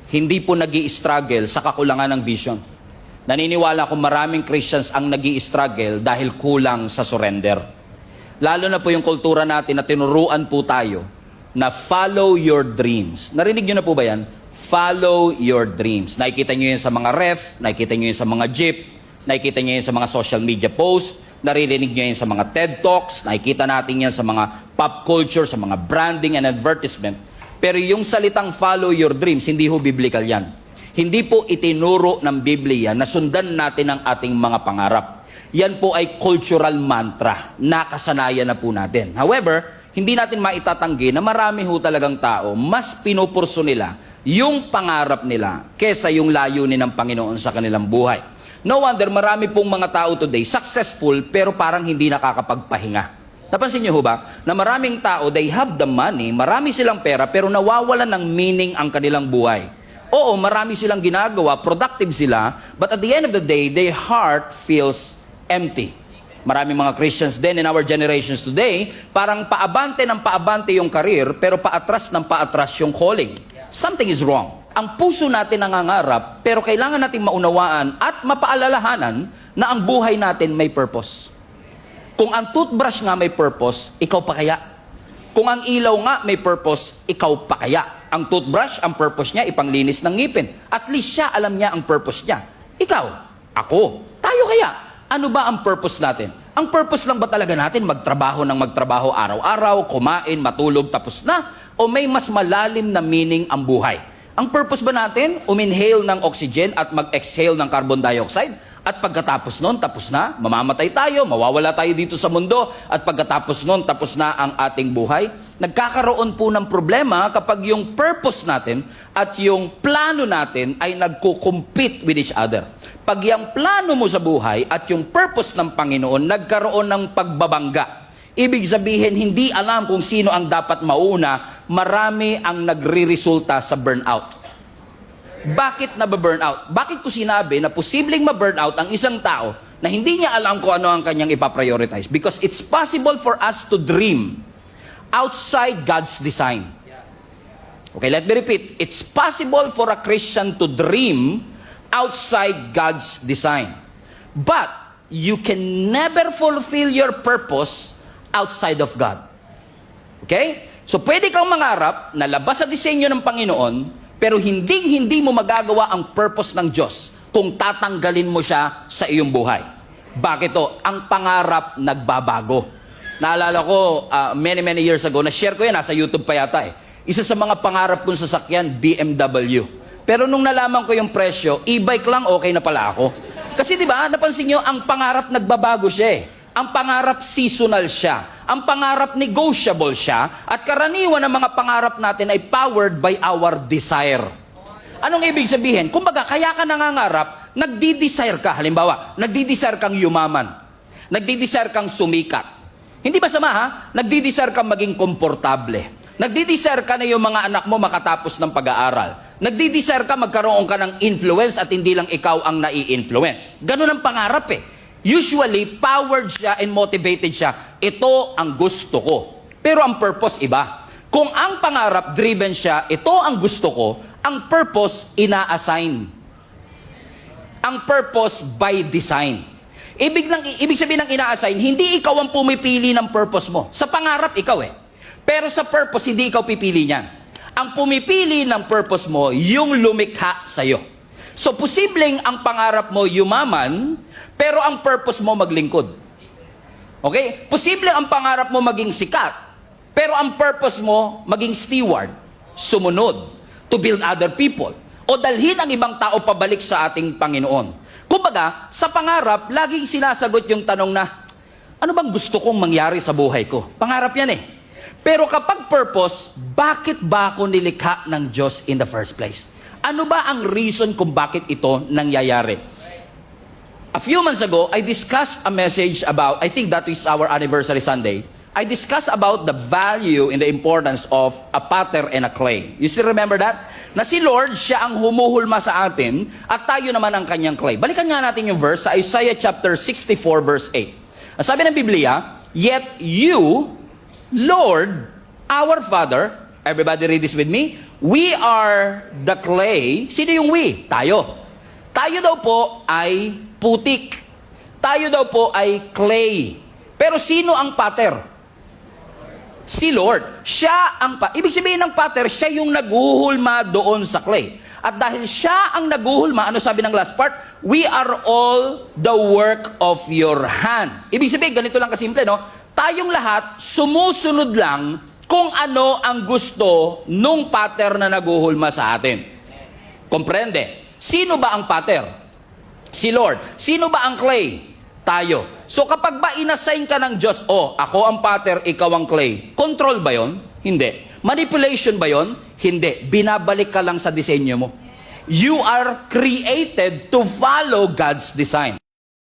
hindi po nag-i-struggle sa kakulangan ng vision. Naniniwala ko maraming Christians ang nag-i-struggle dahil kulang sa surrender. Lalo na po yung kultura natin na tinuruan po tayo na follow your dreams. Narinig nyo na po ba yan? Follow your dreams. Nakikita nyo yan sa mga ref, nakikita nyo yan sa mga jeep, nakikita nyo yan sa mga social media posts, naririnig nyo yan sa mga TED Talks, nakikita natin yan sa mga pop culture, sa mga branding and advertisement. Pero yung salitang follow your dreams, hindi ho biblical yan. Hindi po itinuro ng Biblia na sundan natin ang ating mga pangarap. Yan po ay cultural mantra, nakasanayan na po natin. However, hindi natin maitatanggi na marami ho talagang tao, mas pinupurso nila yung pangarap nila kesa yung layunin ng Panginoon sa kanilang buhay. No wonder marami pong mga tao today successful pero parang hindi nakakapagpahinga. Napansin niyo ho ba na maraming tao, they have the money, marami silang pera pero nawawalan ng meaning ang kanilang buhay. Oo, marami silang ginagawa, productive sila, but at the end of the day, their heart feels empty. Maraming mga Christians din in our generations today, parang paabante ng paabante yung career, pero paatras ng paatras yung calling. Something is wrong. Ang puso natin nangangarap, pero kailangan nating maunawaan at mapaalalahanan na ang buhay natin may purpose. Kung ang toothbrush nga may purpose, ikaw pa kaya? Kung ang ilaw nga may purpose, ikaw pa kaya? Ang toothbrush, ang purpose niya, ipanglinis ng ngipin. At least siya, alam niya ang purpose niya. Ikaw, ako, tayo kaya? Ano ba ang purpose natin? Ang purpose lang ba talaga natin magtrabaho ng magtrabaho araw-araw, kumain, matulog, tapos na? O may mas malalim na meaning ang buhay? Ang purpose ba natin, uminhale ng oxygen at mag-exhale ng carbon dioxide? At pagkatapos nun, tapos na, mamamatay tayo, mawawala tayo dito sa mundo, at pagkatapos nun, tapos na ang ating buhay. Nagkakaroon po ng problema kapag yung purpose natin at yung plano natin ay nagko-compete with each other. Pag yung plano mo sa buhay at yung purpose ng Panginoon nagkaroon ng pagbabangga, ibig sabihin, hindi alam kung sino ang dapat mauna, marami ang nagre-resulta sa burnout. Bakit nababurnout? Bakit ko sinabi na posibleng ma-burnout ang isang tao na hindi niya alam kung ano ang kanyang ipaprioritize? Because it's possible for us to dream outside God's design. Okay, let me repeat. It's possible for a Christian to dream outside God's design. But you can never fulfill your purpose outside of God. Okay? So pwede kang mangarap na labas sa disenyo ng Panginoon, pero hindi mo magagawa ang purpose ng Diyos kung tatanggalin mo siya sa iyong buhay. Bakit to? Ang pangarap nagbabago. Naalala ko, many years ago, na-share ko yan, nasa YouTube pa yata eh. Isa sa mga pangarap kong sasakyan, BMW. Pero nung nalaman ko yung presyo, e-bike lang, okay na pala ako. Kasi di ba, napansin nyo, ang pangarap nagbabago siya eh. Ang pangarap seasonal siya. Ang pangarap negotiable siya. At karaniwan ng mga pangarap natin ay powered by our desire. Anong ibig sabihin? Kumbaga, kaya ka nangangarap, nagdi-desire ka. Halimbawa, nagdi-desire kang yumaman. Nagdi-desire kang sumikat. Hindi ba sama ha? Nagdi-desire kang maging komportable. Nagdi-desire ka na yung mga anak mo makatapos ng pag-aaral. Nagdi-desire ka magkaroon ka ng influence at hindi lang ikaw ang nai-influence. Ganun ang pangarap eh. Usually, powered siya and motivated siya. Ito ang gusto ko. Pero ang purpose iba. Kung ang pangarap driven siya, ito ang gusto ko, ang purpose ina-assign. Ang purpose by design. Ibig sabihin ng ina-assign, hindi ikaw ang pumipili ng purpose mo. Sa pangarap, ikaw eh. Pero sa purpose, hindi ikaw pipili niyan. Ang pumipili ng purpose mo, yung lumikha sa'yo. So, posibleng ang pangarap mo yumaman, pero ang purpose mo maglingkod. Okay? Posibleng ang pangarap mo maging sikat, pero ang purpose mo maging steward, sumunod, to build other people, o dalhin ang ibang tao pabalik sa ating Panginoon. Kumbaga, sa pangarap, laging sinasagot yung tanong na, ano bang gusto kong mangyari sa buhay ko? Pangarap yan eh. Pero kapag purpose, bakit ba ako nilikha ng Diyos in the first place? Ano ba ang reason kung bakit ito nangyayari? A few months ago, I discussed a message about, I think that is our anniversary Sunday, I discussed about the value and the importance of a potter and a clay. You still remember that? Na si Lord, siya ang humuhulma sa atin at tayo naman ang kanyang clay. Balikan nga natin yung verse sa Isaiah chapter 64 verse 8. Ang sabi ng Biblia, yet you, Lord, our Father, everybody read this with me, We are the clay. Sino yung we? Tayo. Tayo daw po ay putik. Tayo daw po ay clay. Pero sino ang pattern? Si Lord. Siya ang ibig sabihin ng pattern, siya yung naghuhulma doon sa clay. At dahil siya ang naghuhulma, ano sabi ng last part? We are all the work of your hand. Ibig sabihin, ganito lang kasimple, no? Tayong lahat, sumusunod lang kung ano ang gusto nung pattern na naghuhulma sa atin. Komprende? Sino ba ang pattern? Si Lord. Sino ba ang clay? Tayo. So kapag ba inassign ka ng Diyos, ako ang pattern, ikaw ang clay, control ba yon? Hindi. Manipulation ba yon? Hindi. Binabalik ka lang sa disenyo mo. You are created to follow God's design.